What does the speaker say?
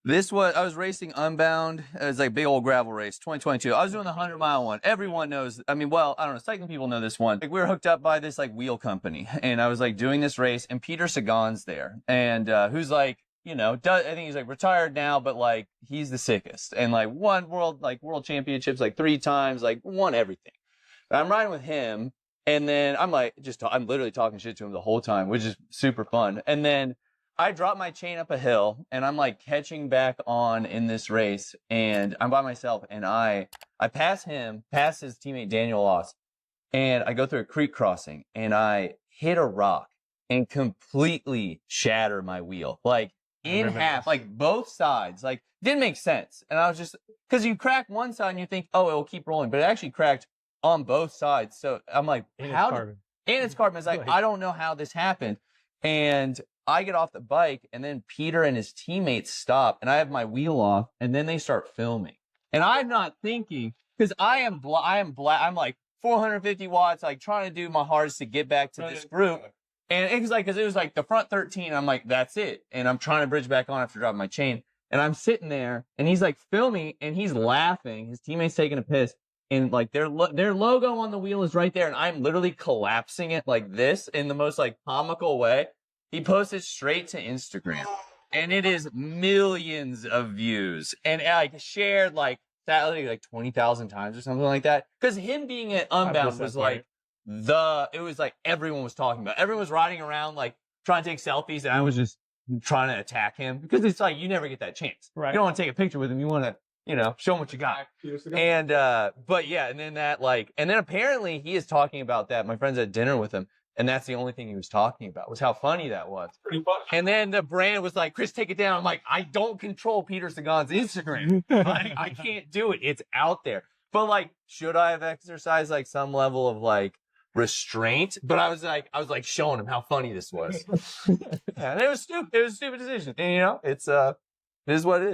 I was racing Unbound. It was like a big old gravel race, 2022. I was doing the 100-mile one. Everyone knows, I mean, well, I don't know, cycling people know this one. Like, we were hooked up by this like wheel company, and I was like doing this race, and Peter Sagan's there, and who's like, you know, I think he's like retired now, but like he's the sickest, and like won world championships like 3 times, like won everything. And I'm riding with him, and then I'm like, I'm literally talking shit to him the whole time, which is super fun. And then I drop my chain up a hill, and I'm like catching back on in this race, and I'm by myself, and I pass him, pass his teammate Daniel Loss, and I go through a creek crossing, and I hit a rock and completely shatter my wheel, like in half, like both sides, like didn't make sense. And I was just, because you crack one side and you think, oh, it will keep rolling, but it actually cracked on both sides. So I'm like, And it's carbon. It's like, I don't know how this happened. And I get off the bike, and then Peter and his teammates stop, and I have my wheel off, and then they start filming. And I'm not thinking, because I'm like 450 watts, like trying to do my hardest to get back to this group. And it was like, because it was like the front 13, I'm like, that's it. And I'm trying to bridge back on after dropping my chain. And I'm sitting there, and he's like filming, and he's laughing. His teammate's taking a piss. And like their logo on the wheel is right there, and I'm literally collapsing it like this in the most like comical way. He posted straight to Instagram, and it is millions of views, and like shared like 20,000 times or something like that. Because him being at Unbound was like it was like everyone was talking about. Everyone was riding around like trying to take selfies, and I was just trying to attack him, because it's like you never get that chance. Right. You don't want to take a picture with him. You want to, you know, show him what you got. And but yeah, and then apparently he is talking about that. My friend's at dinner with him, and that's the only thing he was talking about, was how funny that was. Pretty much. And then the brand was like, Chris, take it down. I'm like, I don't control Peter Sagan's Instagram. I can't do it. It's out there. But like, should I have exercised like some level of like restraint? But I was like showing him how funny this was. And it was stupid. It was a stupid decision. And you know, it is what it is.